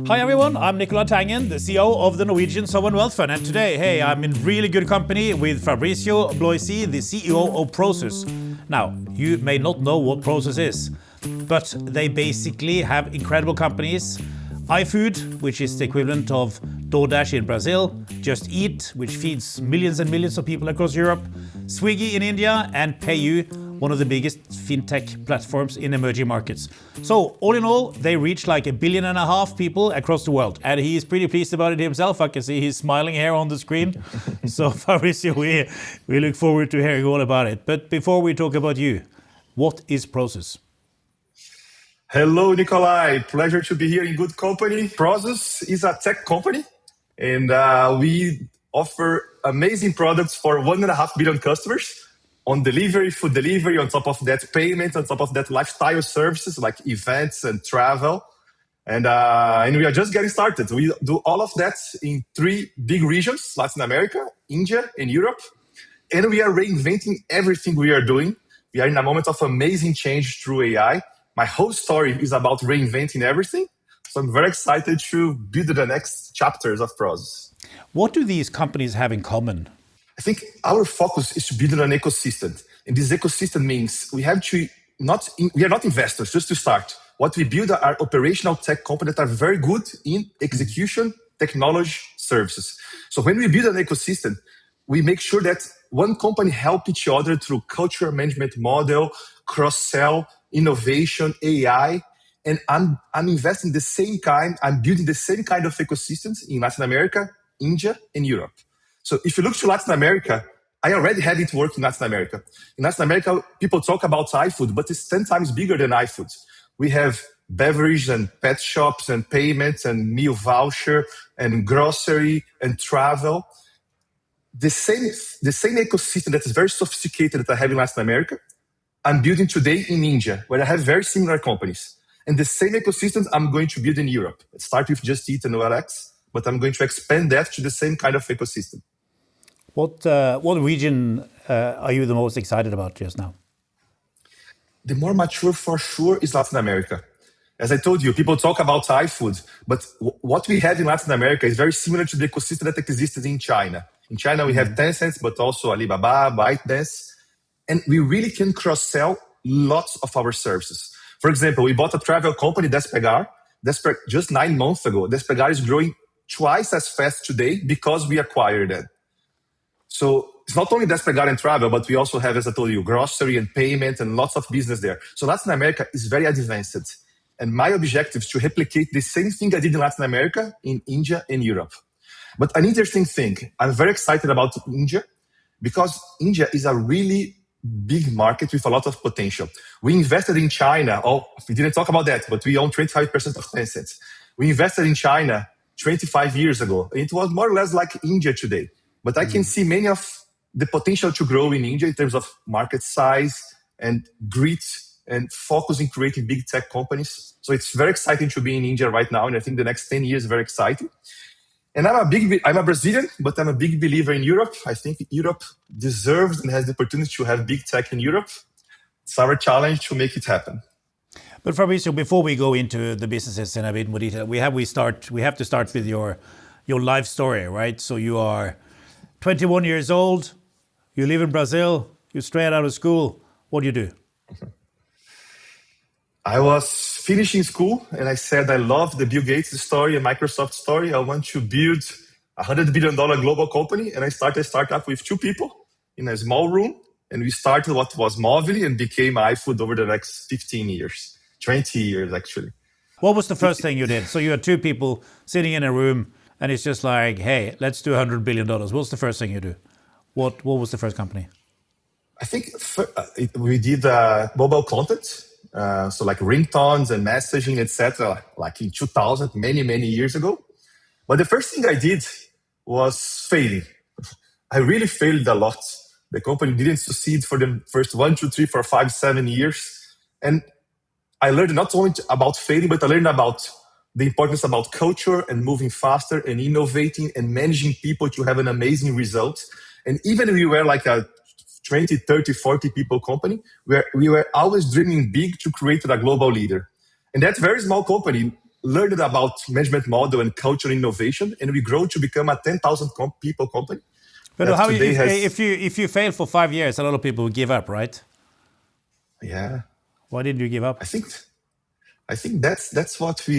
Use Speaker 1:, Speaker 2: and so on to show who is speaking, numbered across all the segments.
Speaker 1: Hi everyone, I'm Nicolai Tangen, the CEO of the Norwegian Sovereign Wealth Fund, and today, I'm in really good company with Fabricio Bloisi, the CEO of Prosus. Now, you may not know what Prosus is, but they basically have incredible companies. iFood, which is the equivalent of DoorDash in Brazil, Just Eat, which feeds millions and millions of people across Europe, Swiggy in India, and PayU, one of the biggest fintech platforms in emerging markets. So all in all, they reach like 1.5 billion people across the world. And he is pretty pleased about it himself. I can see he's smiling here on the screen. So Fabricio, we look forward to hearing all about it. But before we talk about you, what is Prosus?
Speaker 2: Hello, Nicolai. Pleasure to be here in good company. Prosus is a tech company, and we offer amazing products for 1.5 billion customers on delivery, food delivery, on top of that payment, on top of that lifestyle services like events and travel. And we are just getting started. We do all of that in 3 big regions, Latin America, India, and Europe. And we are reinventing everything we are doing. We are in a moment of amazing change through AI. My whole story is about reinventing everything. So I'm very excited to build the next chapters of Prosus.
Speaker 1: What do these companies have in common?
Speaker 2: I think our focus is to build an ecosystem. And this ecosystem means we are not investors, just to start. What we build are operational tech companies that are very good in execution, technology, services. So when we build an ecosystem, we make sure that one company help each other through cultural management model, cross-sell, innovation, AI, and I'm investing the same kind, I'm building the same kind of ecosystems in Latin America, India, and Europe. So if you look to Latin America, I already had it work in Latin America. In Latin America, people talk about iFood, but it's 10 times bigger than iFood. We have beverage and pet shops and payments and meal voucher and grocery and travel. The same ecosystem that is very sophisticated that I have in Latin America, I'm building today in India, where I have very similar companies. And the same ecosystem I'm going to build in Europe. It starts with Just Eat and OLX, but I'm going to expand that to the same kind of ecosystem.
Speaker 1: What region are you the most excited about just now?
Speaker 2: The more mature for sure is Latin America. As I told you, people talk about iFood, but what we have in Latin America is very similar to the ecosystem that existed in China. In China, we have Tencent, but also Alibaba, ByteDance, and we really can cross-sell lots of our services. For example, we bought a travel company, Despegar, just 9 months ago. Despegar is growing twice as fast today because we acquired it. So it's not only Despegar and travel, but we also have, as I told you, grocery and payment and lots of business there. So Latin America is very advanced. And my objective is to replicate the same thing I did in Latin America in India and Europe. But an interesting thing, I'm very excited about India because India is a really big market with a lot of potential. We invested in China. We didn't talk about that, but we own 25% of Tencent. We invested in China 25 years ago. It was more or less like India today. But I can see many of the potential to grow in India in terms of market size and grit and focus in creating big tech companies. So it's very exciting to be in India right now. And I think the next 10 years is very exciting. And I'm a Brazilian, but I'm a big believer in Europe. I think Europe deserves and has the opportunity to have big tech in Europe. It's our challenge to make it happen.
Speaker 1: But Fabricio, before we go into the businesses in a bit more detail, we have to start with your life story, right? So you are 21 years old, you live in Brazil, you're straight out of school. What do you do?
Speaker 2: I was finishing school and I said, I love the Bill Gates story and Microsoft story. I want to build a $100 billion global company. And I started a startup with 2 people in a small room. And we started what was Movili and became iFood over the next 15 years, 20 years actually.
Speaker 1: What was the first thing you did? So you had 2 people sitting in a room and it's just like, hey, let's do $100 billion. What's the first thing you do? What was the first company?
Speaker 2: I think we did mobile content. So like ringtones and messaging, etc. Like in 2000, many years ago. But the first thing I did was failing. I really failed a lot. The company didn't succeed for the first 1, 2, 3, 4, 5, 7 years. And I learned not only about failing, but I learned about the importance about culture and moving faster and innovating and managing people to have an amazing result. And even if we were like a 20, 30, 40 people company, we were always dreaming big to create a global leader. And that very small company learned about management model and culture innovation, and we grow to become a 10,000 people company.
Speaker 1: But
Speaker 2: That
Speaker 1: how
Speaker 2: today has,
Speaker 1: if you fail for 5 years, a lot of people give up, right?
Speaker 2: yeah.
Speaker 1: Why did you give up?
Speaker 2: I think that's what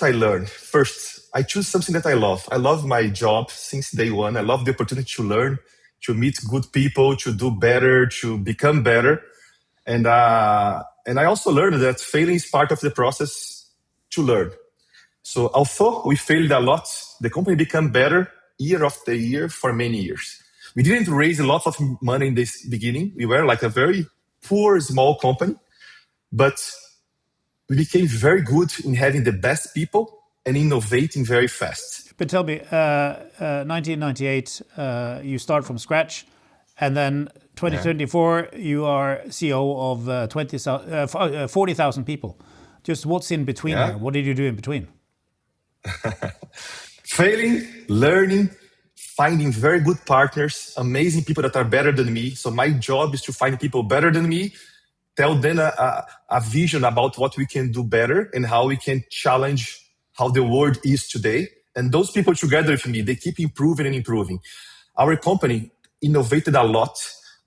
Speaker 2: I learned. First, I choose something that I love. I love my job since day one. I love the opportunity to learn, to meet good people, to do better, to become better. And I also learned that failing is part of the process to learn. So although we failed a lot, the company became better year after year for many years. We didn't raise a lot of money in this beginning. We were like a very poor, small company, but we became very good in having the best people and innovating very fast.
Speaker 1: But tell me, 1998, you start from scratch, and then 2024, you are CEO of 40,000 people. Just what's in between here? What did you do in between?
Speaker 2: Failing, learning, finding very good partners, amazing people that are better than me. So my job is to find people better than me, tell them a vision about what we can do better and how we can challenge how the world is today. And those people together with me, they keep improving and improving. Our company innovated a lot.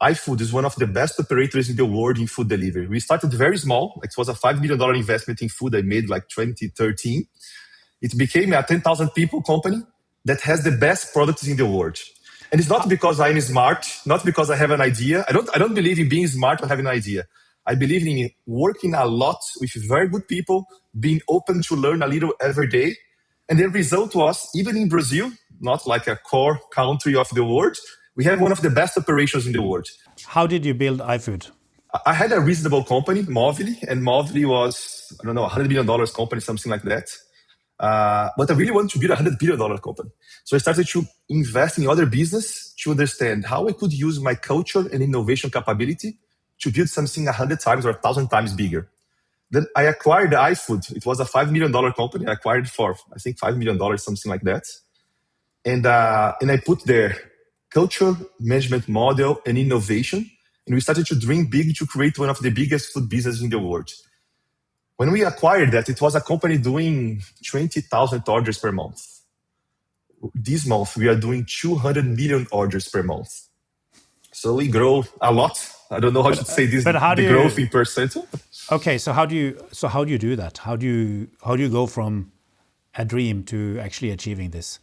Speaker 2: iFood is one of the best operators in the world in food delivery. We started very small. It was a $5 million investment in food I made like 2013. It became a 10,000 people company that has the best products in the world. And it's not because I'm smart, not because I have an idea. I don't believe in being smart or having an idea. I believe in working a lot with very good people, being open to learn a little every day. And the result was, even in Brazil, not like a core country of the world, we have one of the best operations in the world.
Speaker 1: How did you build iFood?
Speaker 2: I had a reasonable company, Movili, and Movili was, I don't know, $100 million company, something like that. But I really want to build a $100 billion company. So I started to invest in other business to understand how I could use my culture and innovation capability to build something 100 times or 1,000 times bigger. Then I acquired iFood. It was a $5 million company. I acquired it for, I think, $5 million, something like that. And I put there culture, management model, and innovation. And we started to dream big to create one of the biggest food businesses in the world. When we acquired that, it was a company doing 20,000 orders per month. This month, we are doing 200 million orders per month. So we grow a lot. I don't know how to say this,
Speaker 1: but how
Speaker 2: the
Speaker 1: do
Speaker 2: growth in percent.
Speaker 1: Okay, so how do you do that? How do you go from a dream to actually achieving this?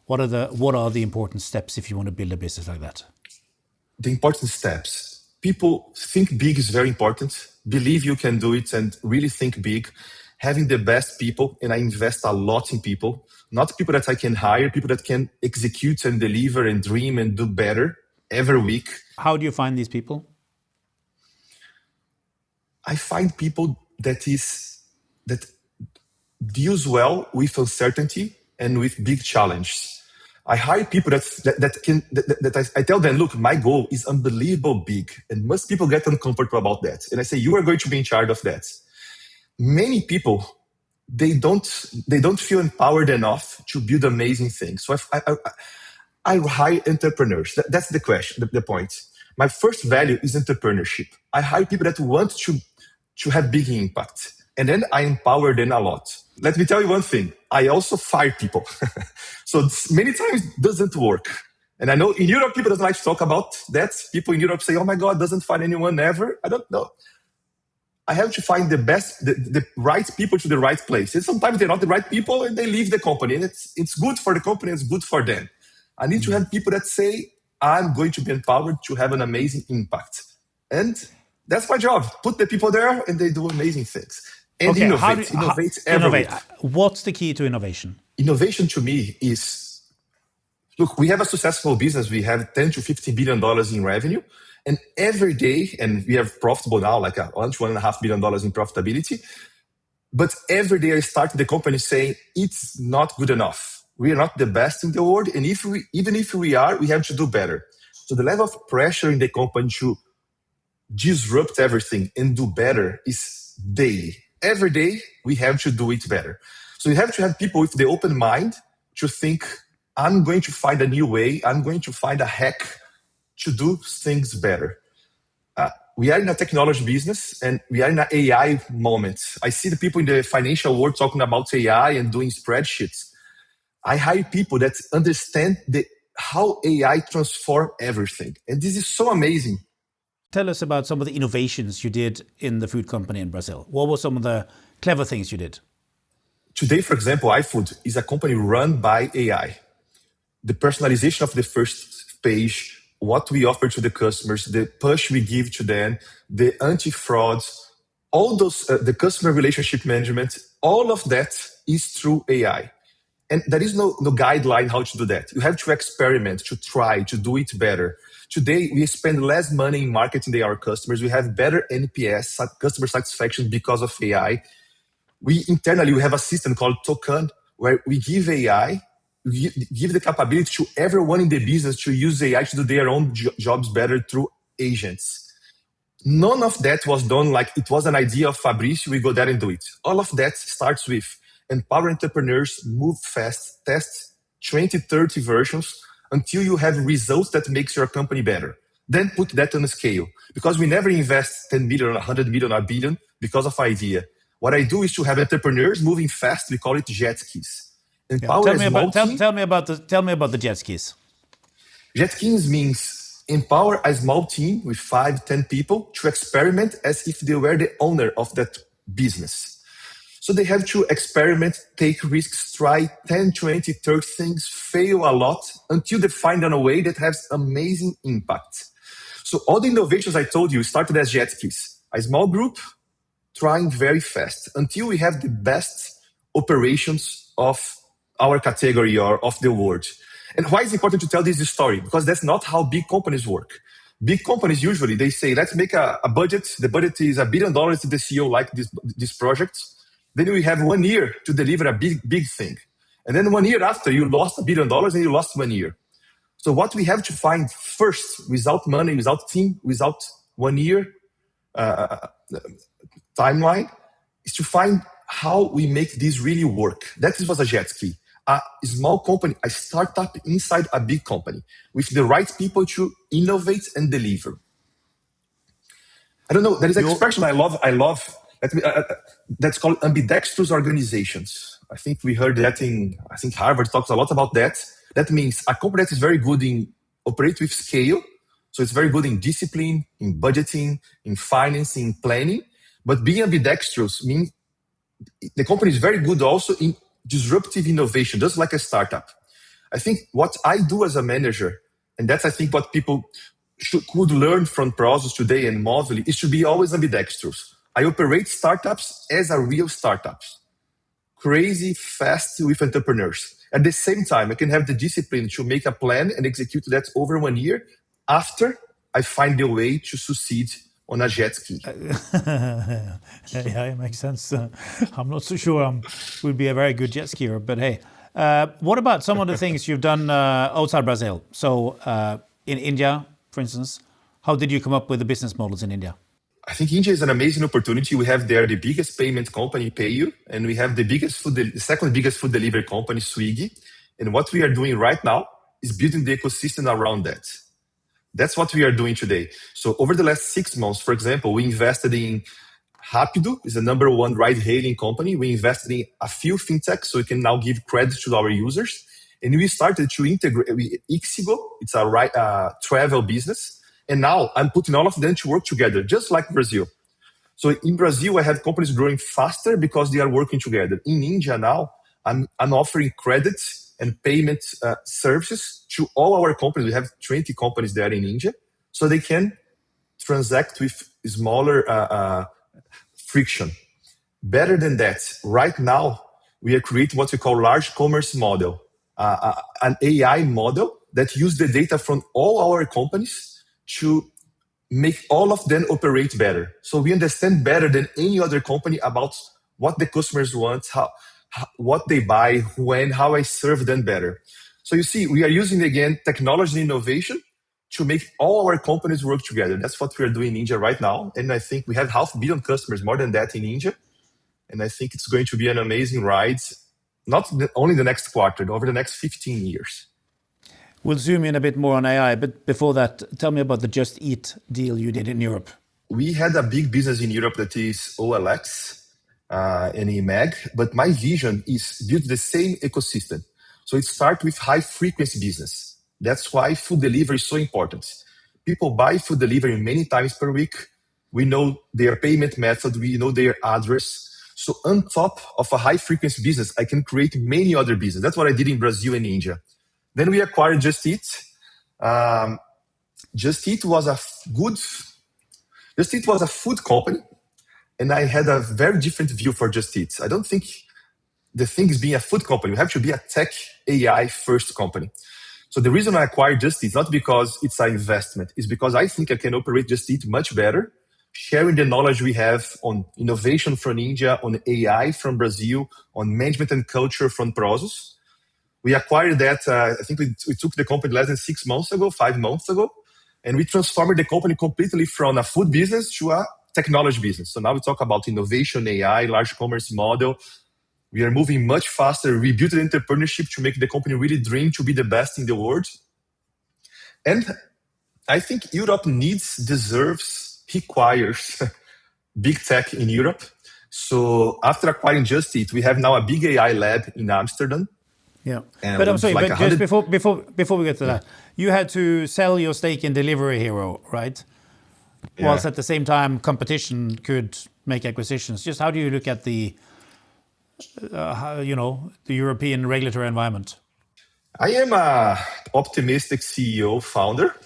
Speaker 1: What are the important steps if you want to build a business like that?
Speaker 2: The important steps. People think big is very important. Believe you can do it and really think big. Having the best people, and I invest a lot in people. Not people that I can hire, people that can execute and deliver and dream and do better every week.
Speaker 1: How do you find these people?
Speaker 2: I find people that deals well with uncertainty and with big challenges. I hire people that I tell them, look, my goal is unbelievable big, and most people get uncomfortable about that. And I say, you are going to be in charge of that. Many people, they don't feel empowered enough to build amazing things. So I hire entrepreneurs. That's the question, the point. My first value is entrepreneurship. I hire people that want to have big impact. And then I empower them a lot. Let me tell you one thing. I also fire people. So many times it doesn't work. And I know in Europe, people don't like to talk about that. People in Europe say, oh my God, doesn't find anyone ever. I don't know. I have to find the right people to the right place. And sometimes they're not the right people and they leave the company. And it's good for the company, it's good for them. I need to have people that say, I'm going to be empowered to have an amazing impact. And that's my job. Put the people there and they do amazing things. And okay, innovate every week.
Speaker 1: What's the key to innovation?
Speaker 2: Innovation to me is, look, we have a successful business. We have $10 to $50 billion in revenue. And every day, and we are profitable now, like $1.5 billion in profitability. But every day I start the company saying, it's not good enough. We are not the best in the world. And even if we are, we have to do better. So the level of pressure in the company to disrupt everything and do better is daily. Every day, we have to do it better. So you have to have people with the open mind to think, I'm going to find a new way. I'm going to find a hack to do things better. we are in a technology business and we are in an AI moment. I see the people in the financial world talking about AI and doing spreadsheets. I hire people that understand how AI transform everything. And this is so amazing.
Speaker 1: Tell us about some of the innovations you did in the food company in Brazil. What were some of the clever things you did?
Speaker 2: Today, for example, iFood is a company run by AI. The personalization of the first page, what we offer to the customers, the push we give to them, the anti-fraud, all those, the customer relationship management, all of that is through AI. And there is no guideline how to do that. You have to experiment, to try, to do it better. Today, we spend less money in marketing than our customers. We have better NPS, customer satisfaction because of AI. We have a system called Token, where we give AI, we give the capability to everyone in the business to use AI to do their own jobs better through agents. None of that was done like it was an idea of Fabricio, we go there and do it. All of that starts with empower entrepreneurs, move fast, test 20, 30 versions until you have results that makes your company better. Then put that on a scale. Because we never invest 10 million, 100 million, or a billion because of idea. What I do is to have entrepreneurs moving fast. We call it jet skis.
Speaker 1: Empower a small team. Tell me about the jet skis.
Speaker 2: Jet skis means empower a small team with 5, 10 people to experiment as if they were the owner of that business. So they have to experiment, take risks, try 10, 20, 30 things, fail a lot until they find a way that has amazing impact. So all the innovations I told you started as jet skis. A small group trying very fast until we have the best operations of our category or of the world. And why is it important to tell this story? Because that's not how big companies work. Big companies usually, they say, let's make a budget. The budget is $1 billion to the CEO like this project. Then we have 1 year to deliver a big thing. And then 1 year after, you lost $1 billion and you lost 1 year. So what we have to find first, without money, without team, without 1 year timeline, is to find how we make this really work. That was a jet ski. A small company, a startup inside a big company with the right people to innovate and deliver. I don't know, there is an expression I love. That's called ambidextrous organizations. I think we heard that Harvard talks a lot about that. That means a company that is very good in operate with scale. So it's very good in discipline, in budgeting, in financing, in planning. But being ambidextrous means the company is very good also in disruptive innovation, just like a startup. I think what I do as a manager, and that's I think what people could learn from Prosus today and Mosley, is to be always ambidextrous. I operate startups as a real startups. Crazy, fast with entrepreneurs. At the same time, I can have the discipline to make a plan and execute that over 1 year after I find the way to succeed on a jet ski.
Speaker 1: Yeah, it makes sense. I'm not so sure I would be a very good jet skier, but hey. What about some of the things you've done outside Brazil? So in India, for instance, how did you come up with the business models in India?
Speaker 2: I think India is an amazing opportunity. We have there the biggest payment company, PayU, and we have the second biggest food delivery company, Swiggy. And what we are doing right now is building the ecosystem around that. That's what we are doing today. So over the last 6 months, for example, we invested in Rapido, is the #1 ride-hailing company. We invested in a few fintechs, so we can now give credit to our users. And we started to integrate Ixigo. It's a travel business. And now I'm putting all of them to work together, just like Brazil. So in Brazil, I have companies growing faster because they are working together. In India now, I'm offering credit and payment services to all our companies. We have 20 companies there in India, so they can transact with smaller friction. Better than that, right now, we are creating what we call large commerce model, an AI model that uses the data from all our companies to make all of them operate better. So we understand better than any other company about what the customers want, what they buy, when, how I serve them better. So you see, we are using, again, technology and innovation to make all our companies work together. That's what we are doing in India right now. And I think we have 500 million customers, more than that in India. And I think it's going to be an amazing ride, not only the next quarter, over the next 15 years.
Speaker 1: We'll zoom in a bit more on AI, but before that, tell me about the Just Eat deal you did in Europe.
Speaker 2: we had a big business in Europe that is OLX and EMAG, but my vision is build the same ecosystem. So it starts with high frequency business. That's why food delivery is so important. People buy food delivery many times per week. We know their payment method. We know their address. So on top of a high frequency business, I can create many other business. That's what I did in Brazil and India. Then we acquired Just Eat. Just Eat was a food company, and I had a very different view for Just Eat. I don't think the thing is being a food company. You have to be a tech AI first company. So the reason I acquired Just Eat, not because it's an investment, is because I think I can operate Just Eat much better, sharing the knowledge we have on innovation from India, on AI from Brazil, on management and culture from Prosus. We acquired that, I think we took the company less than 6 months ago, 5 months ago, and we transformed the company completely from a food business to a technology business. So now we talk about innovation, AI, large commerce model. We are moving much faster. We built an entrepreneurship to make the company really dream to be the best in the world. And I think Europe deserves, requires big tech in Europe. So after acquiring Just Eat, we have now a big AI lab in Amsterdam.
Speaker 1: Yeah, but I'm sorry, like but just before we get to that, you had to sell your stake in Delivery Hero, right? Yeah. Whilst at the same time, competition could make acquisitions. Just how do you look at the, the European regulatory environment?
Speaker 2: I am a optimistic CEO founder,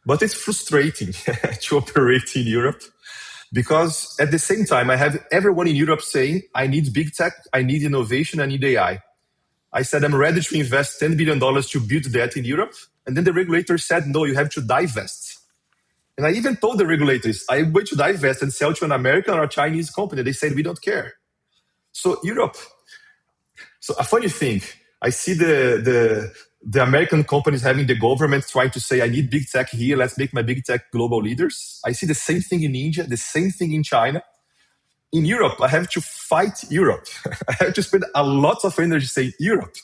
Speaker 2: but it's frustrating to operate in Europe because at the same time, I have everyone in Europe saying, I need big tech, I need innovation, I need AI. I said, I'm ready to invest $10 billion to build that in Europe. And then the regulator said, no, you have to divest. And I even told the regulators, I'm going to divest and sell to an American or a Chinese company. They said, we don't care. So Europe, so a funny thing, I see the American companies having the government trying to say, I need big tech here. Let's make my big tech global leaders. I see the same thing in India, the same thing in China. In Europe, I have to fight Europe. I have to spend a lot of energy saying, Europe,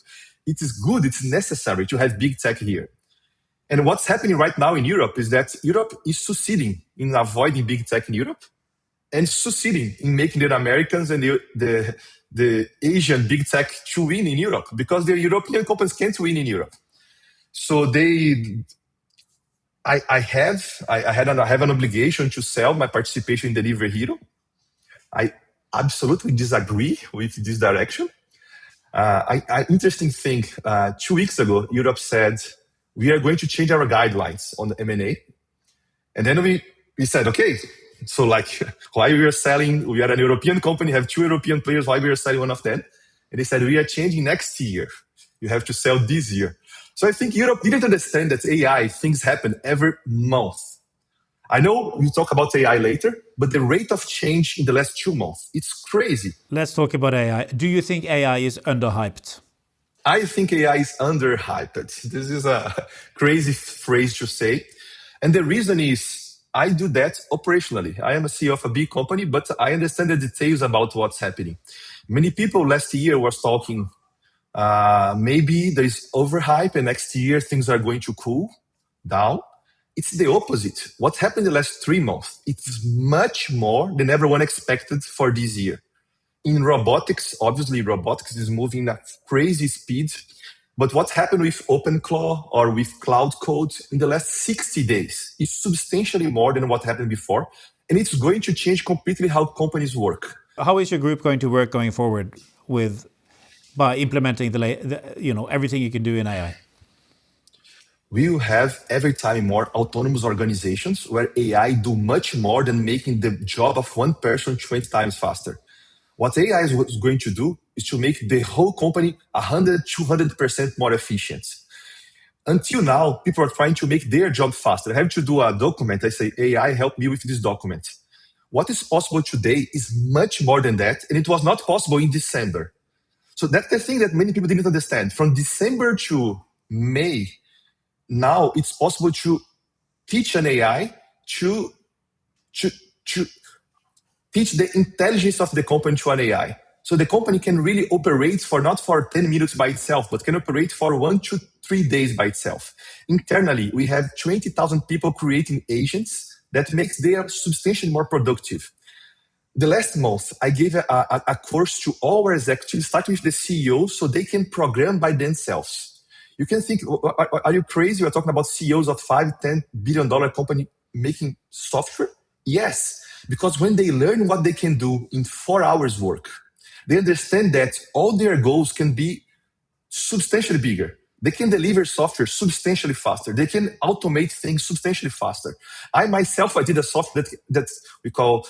Speaker 2: it is good, it's necessary to have big tech here. And what's happening right now in Europe is that Europe is succeeding in avoiding big tech in Europe and succeeding in making the Americans and the Asian big tech to win in Europe because the European companies can't win in Europe. So I have an obligation to sell my participation in Delivery Hero. I absolutely disagree with this direction. Interesting thing, 2 weeks ago, Europe said, we are going to change our guidelines on the M&A. And then we said, okay, so like why we are selling, we are an European company, have 2 European players, why we are selling one of them? And they said, we are changing next year. You have to sell this year. So I think Europe didn't understand that AI, things happen every month. I know we talk about AI later, but the rate of change in the last 2 months, it's crazy.
Speaker 1: Let's talk about AI. Do you think AI is underhyped?
Speaker 2: I think AI is underhyped. This is a crazy phrase to say. And the reason is I do that operationally. I am a CEO of a big company, but I understand the details about what's happening. Many people last year was talking, maybe there is overhype and next year things are going to cool down. It's the opposite. What happened in the last 3 months? It's much more than everyone expected for this year. In robotics, obviously robotics is moving at crazy speed. But what happened with OpenClaw or with Cloud Code in the last 60 days is substantially more than what happened before. And it's going to change completely how companies work.
Speaker 1: How is your group going to work going forward by implementing everything you can do in AI?
Speaker 2: We will have every time more autonomous organizations where AI do much more than making the job of one person 20 times faster. What AI is going to do is to make the whole company 100, 200% more efficient. Until now, people are trying to make their job faster. I have to do a document. I say, AI, help me with this document. What is possible today is much more than that, and it was not possible in December. So that's the thing that many people didn't understand. From December to May, now it's possible to teach an AI to teach the intelligence of the company to an AI. So the company can really operate not for 10 minutes by itself, but can operate for 1 to 3 days by itself. Internally, we have 20,000 people creating agents that makes them substantially more productive. The last month, I gave a course to all our executives, starting with the CEOs, so they can program by themselves. You can think, are you crazy? You're talking about CEOs of $5, $10 billion company making software? Yes, because when they learn what they can do in 4 hours work, they understand that all their goals can be substantially bigger. They can deliver software substantially faster. They can automate things substantially faster. I myself, I did a software that we call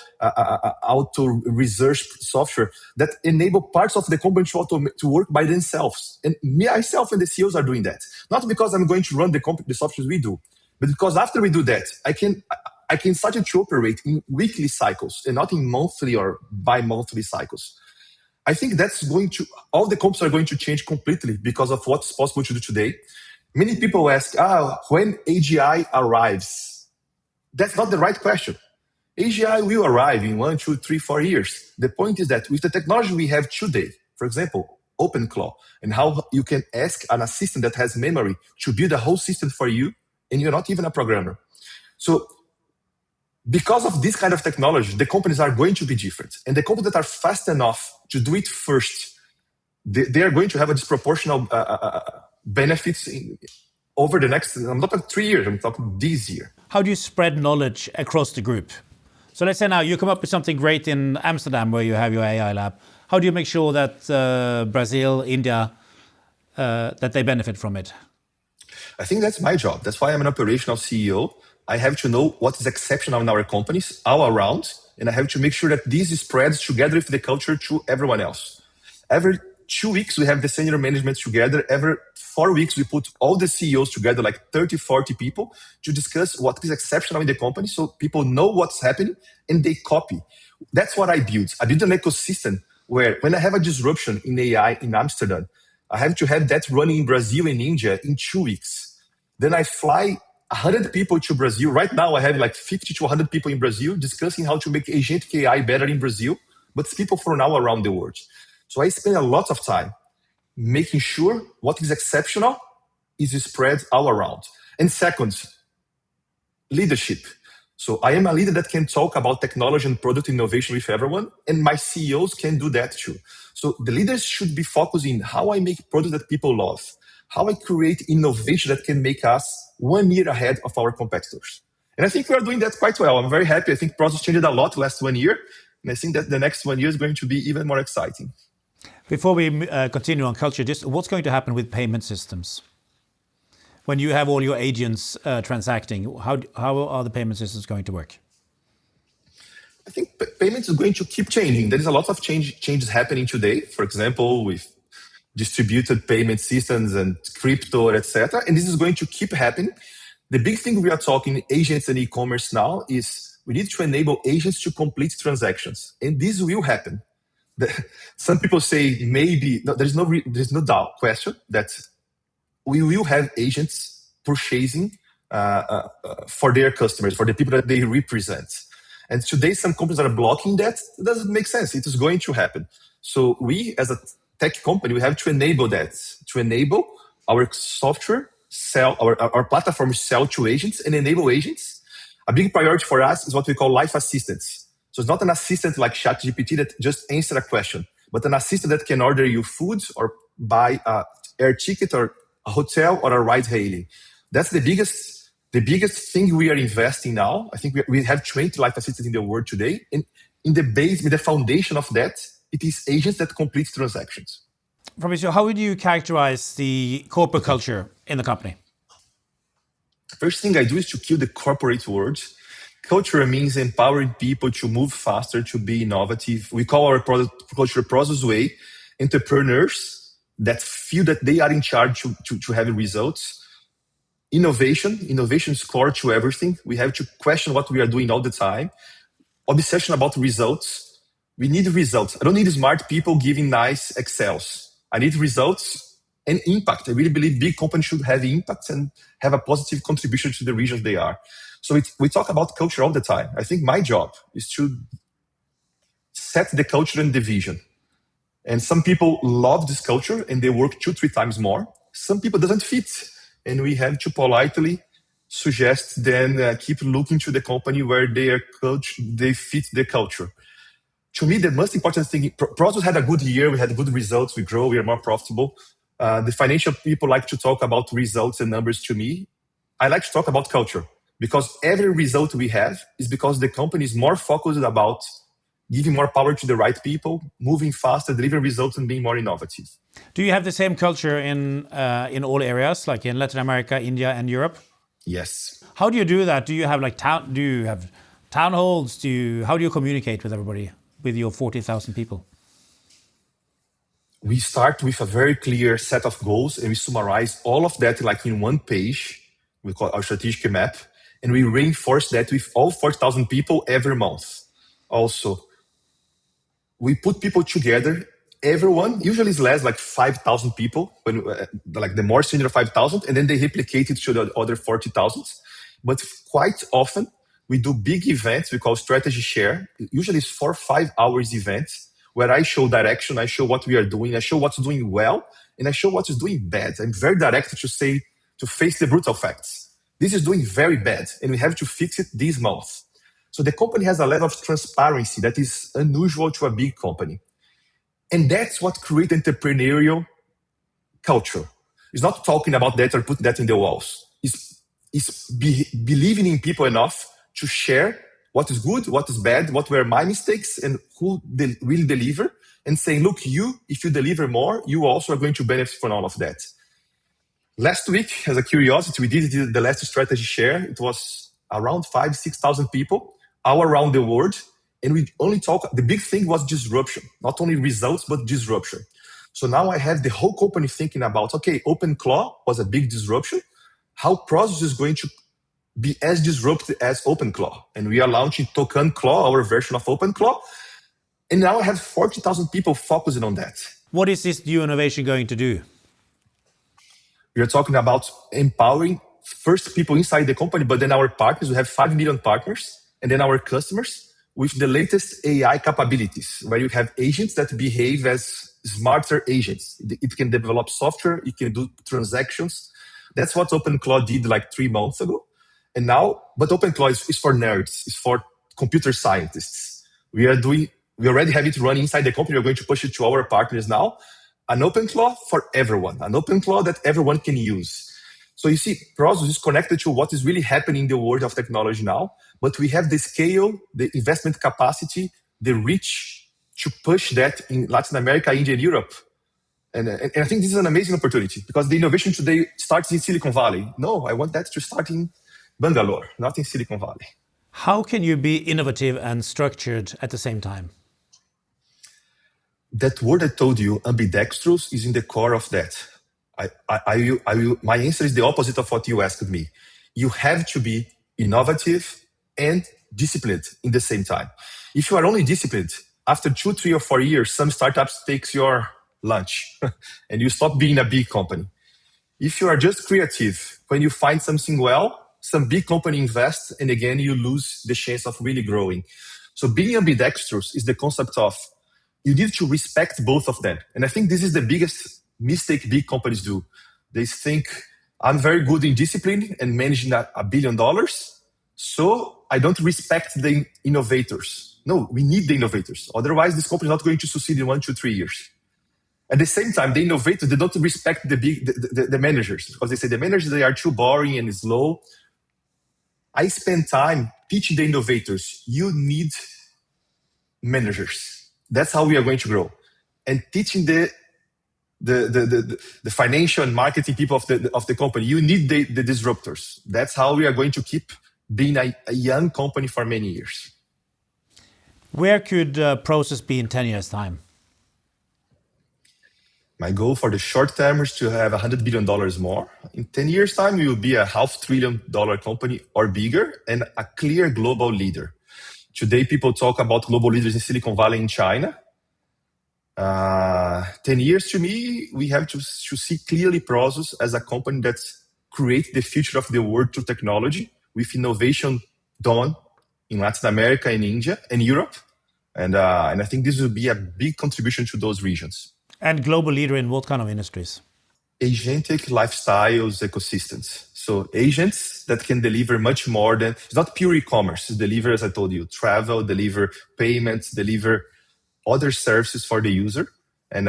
Speaker 2: auto research software that enable parts of the company to work by themselves. And myself and the CEOs are doing that. Not because I'm going to run the software we do, but because after we do that, I can start to operate in weekly cycles and not in monthly or bi-monthly cycles. I think all the companies are going to change completely because of what's possible to do today. Many people ask, when AGI arrives? That's not the right question. AGI will arrive in 1, 2, 3, 4 years. The point is that with the technology we have today, for example, OpenClaw, and how you can ask an assistant that has memory to build a whole system for you, and you're not even a programmer. So because of this kind of technology, the companies are going to be different. And the companies that are fast enough to do it first, they are going to have a disproportional benefits over the next, I'm not talking 3 years, I'm talking this year.
Speaker 1: How do you spread knowledge across the group? So let's say now you come up with something great in Amsterdam where you have your AI lab. How do you make sure that Brazil, India, that they benefit from it?
Speaker 2: I think that's my job. That's why I'm an operational CEO. I have to know what is exceptional in our companies all around, and I have to make sure that this spreads together with the culture to everyone else. Every 2 weeks, we have the senior management together. Every 4 weeks, we put all the CEOs together, like 30, 40 people, to discuss what is exceptional in the company so people know what's happening and they copy. That's what I built. I built an ecosystem where when I have a disruption in AI in Amsterdam, I have to have that running in Brazil and India in 2 weeks. Then I fly 100 people to Brazil. Right now, I have like 50 to 100 people in Brazil discussing how to make agentic AI better in Brazil, but it's people from now around the world. So I spend a lot of time making sure what is exceptional is spread all around. And second, leadership. So I am a leader that can talk about technology and product innovation with everyone, and my CEOs can do that too. So the leaders should be focusing how I make products that people love, how I create innovation that can make us 1 year ahead of our competitors. And I think we are doing that quite well. I'm very happy. I think Prosus changed a lot last 1 year. And I think that the next 1 year is going to be even more exciting.
Speaker 1: Before we continue on culture, just what's going to happen with payment systems? When you have all your agents transacting, how are the payment systems going to work?
Speaker 2: I think payments is going to keep changing. There is a lot of changes happening today. For example, with distributed payment systems and crypto, etc. And this is going to keep happening. The big thing we are talking agents and e-commerce now is we need to enable agents to complete transactions. And this will happen. Some people say maybe, no, there's no doubt, question that we will have agents purchasing for their customers, for the people that they represent. And today, some companies are blocking that. It doesn't make sense. It is going to happen. So we, as a tech company, we have to enable that, to enable our software, our platform sell to agents and enable agents. A big priority for us is what we call life assistants. So it's not an assistant like ChatGPT that just answers a question, but an assistant that can order you food or buy an air ticket or a hotel or a ride hailing. That's the biggest thing we are investing now. I think we have 20 life assistants in the world today. And in the base, with the foundation of that, it is agents that complete transactions.
Speaker 1: Fabricio, how would you characterize the corporate culture in the company?
Speaker 2: First thing I do is to kill the corporate world. Culture means empowering people to move faster, to be innovative. We call our culture Prosus way. Entrepreneurs that feel that they are in charge to have results. Innovation is core to everything. We have to question what we are doing all the time. Obsession about results. We need results. I don't need smart people giving nice Excels. I need results and impact. I really believe big companies should have impact and have a positive contribution to the regions they are. So we talk about culture all the time. I think my job is to set the culture and the vision. And some people love this culture and they work 2-3 times more. Some people doesn't fit. And we have to politely suggest then keep looking to the company where they fit the culture. To me, the most important thing, Prosus had a good year. We had good results. We grow. We are more profitable. The financial people like to talk about results and numbers. To me, I like to talk about culture, because every result we have is because the company is more focused about giving more power to the right people, moving faster, delivering results, and being more innovative.
Speaker 1: Do you have the same culture in all areas, like in Latin America, India, and Europe?
Speaker 2: Yes.
Speaker 1: How do you do that? Do you have town halls? How do you communicate with everybody, with your 40,000 people?
Speaker 2: We start with a very clear set of goals, and we summarize all of that like in one page. We call our strategic map, and we reinforce that with all 40,000 people every month. Also, we put people together. Everyone usually is less like 5,000 people, when like the more senior 5,000, and then they replicate it to the other 40,000. But quite often we do big events we call strategy share. Usually it's 4 or 5 hours events where I show direction, I show what we are doing, I show what's doing well, and I show what is doing bad. I'm very direct to face the brutal facts. This is doing very bad, and we have to fix it this month. So the company has a level of transparency that is unusual to a big company. And that's what creates entrepreneurial culture. It's not talking about that or putting that in the walls. It's believing in people enough to share what is good, what is bad, what were my mistakes, and who will deliver, and saying, look, if you deliver more, you also are going to benefit from all of that. Last week, as a curiosity, we did the last strategy share. It was around 5,000, 6,000 people all around the world. And we only the big thing was disruption, not only results, but disruption. So now I have the whole company thinking about, okay, OpenClaw was a big disruption. How Prosus is going to be as disruptive as OpenClaw. And we are launching TokenClaw, our version of OpenClaw. And now I have 40,000 people focusing on that.
Speaker 1: What is this new innovation going to do?
Speaker 2: We are talking about empowering first people inside the company, but then our partners. We have 5 million partners, and then our customers with the latest AI capabilities, where you have agents that behave as smarter agents. It can develop software, it can do transactions. That's what OpenClaw did like 3 months ago. And now, but OpenClaw is for nerds, it's for computer scientists. We already have it running inside the company. We're going to push it to our partners now. An OpenClaw for everyone, an OpenClaw that everyone can use. So you see, Prosus is connected to what is really happening in the world of technology now, but we have the scale, the investment capacity, the reach to push that in Latin America, India, and Europe. And I think this is an amazing opportunity, because the innovation today starts in Silicon Valley. No, I want that to start in Bangalore, not in Silicon Valley.
Speaker 1: How can you be innovative and structured at the same time?
Speaker 2: That word I told you, ambidextrous, is in the core of that. My answer is the opposite of what you asked me. You have to be innovative and disciplined in the same time. If you are only disciplined, after 2, 3, or 4 years, some startups takes your lunch and you stop being a big company. If you are just creative, when you find something well, some big company invests, and again, you lose the chance of really growing. So being ambidextrous is the concept of you need to respect both of them. And I think this is the biggest mistake big companies do. They think, I'm very good in discipline and managing $1 billion, so I don't respect the innovators. No, we need the innovators. Otherwise, this company is not going to succeed in 1, 2, 3 years. At the same time, the innovators, they don't respect the managers, because they say the managers, they are too boring and slow. I spend time teaching the innovators, you need managers. That's how we are going to grow. And teaching the financial and marketing people of the company, you need the disruptors. That's how we are going to keep being a young company for many years.
Speaker 1: Where could Prosus be in 10 years' time?
Speaker 2: My goal for the short term is to have $100 billion more. In 10 years' time, we will be a $500 billion company or bigger, and a clear global leader. Today, people talk about global leaders in Silicon Valley and China. 10 years to me, we have to see clearly Prosus as a company that creates the future of the world through technology, with innovation done in Latin America and India and Europe. And I think this will be a big contribution to those regions. And
Speaker 1: global leader in what kind of industries?
Speaker 2: Agentic lifestyles ecosystems. So agents that can deliver much more than, it's not pure e-commerce. It deliver, as I told you, travel, deliver payments, deliver other services for the user. And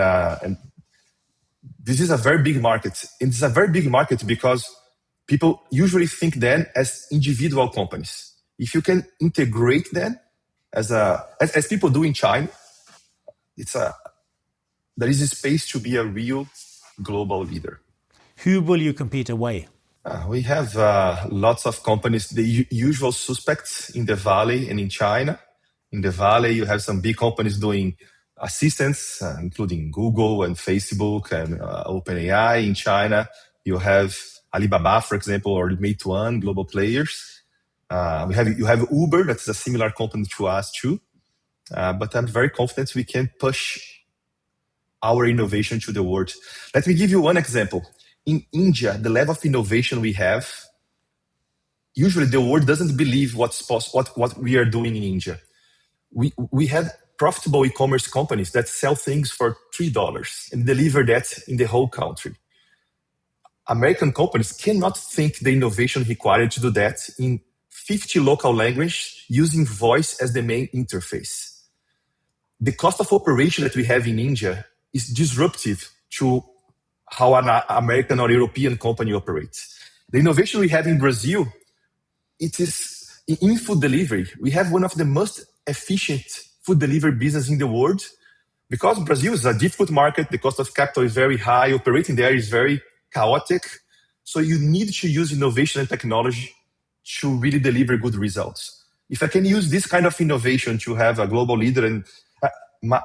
Speaker 2: this is a very big market. And it's a very big market because people usually think then as individual companies. If you can integrate them as people do in China, there is a space to be a real global leader.
Speaker 1: Who will you compete away?
Speaker 2: We have lots of companies, the usual suspects in the Valley and in China. In the Valley, you have some big companies doing assistants, including Google and Facebook and OpenAI. In China, you have Alibaba, for example, or Meituan, global players. You have Uber, that's a similar company to us too. But I'm very confident we can push our innovation to the world. Let me give you one example. In India, the level of innovation we have, usually the world doesn't believe what's possible, what we are doing in India. We have profitable e-commerce companies that sell things for $3 and deliver that in the whole country. American companies cannot think the innovation required to do that in 50 local languages using voice as the main interface. The cost of operation that we have in India is disruptive to how an American or European company operates. The innovation we have in Brazil, it is in food delivery. We have one of the most efficient food delivery business in the world because Brazil is a difficult market. The cost of capital is very high. Operating there is very chaotic. So you need to use innovation and technology to really deliver good results. If I can use this kind of innovation to have a global leader, and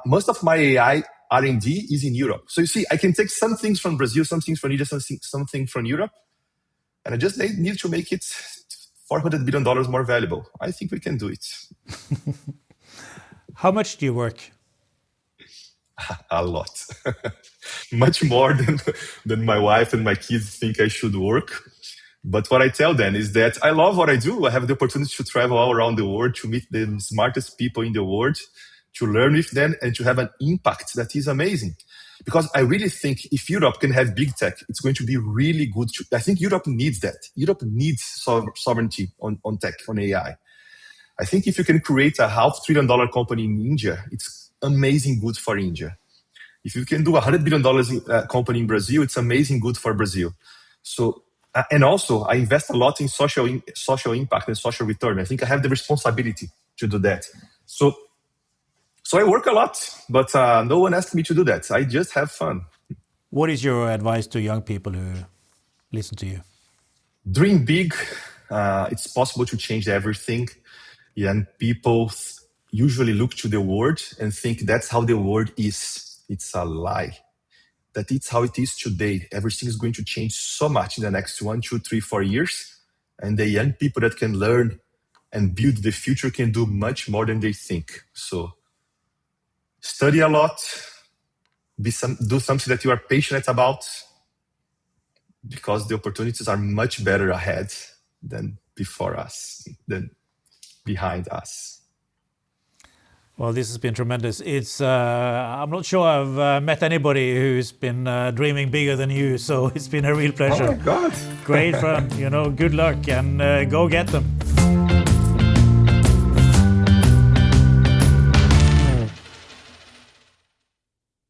Speaker 2: most of my AI R&D is in Europe. So you see, I can take some things from Brazil, some things from India, something from Europe, and I just need to make it $400 billion more valuable. I think we can do it.
Speaker 1: How much do you work?
Speaker 2: A lot. Much more than my wife and my kids think I should work. But what I tell them is that I love what I do. I have the opportunity to travel all around the world, to meet the smartest people in the world, to learn with them, and to have an impact that is amazing. Because I really think if Europe can have big tech, it's going to be really good. I think Europe needs that. Europe needs sovereignty on tech, on AI. I think if you can create a $500 billion company in India, it's amazing good for India. If you can do $100 billion company in Brazil, it's amazing good for Brazil. So, and also I invest a lot in social impact and social return. I think I have the responsibility to do that. So I work a lot, but no one asked me to do that. I just have fun.
Speaker 1: What is your advice to young people who listen to you?
Speaker 2: Dream big. It's possible to change everything. Young people usually look to the world and think that's how the world is. It's a lie. That it's how it is today. Everything is going to change so much in the next 1, 2, 3, 4 years. And the young people that can learn and build the future can do much more than they think. So study a lot, do something that you are passionate about, because the opportunities are much better ahead than before us, than behind us.
Speaker 1: Well, this has been tremendous. I'm not sure I've met anybody who's been dreaming bigger than you, so it's been a real pleasure.
Speaker 2: Oh my God.
Speaker 1: Great fun, good luck, and go get them.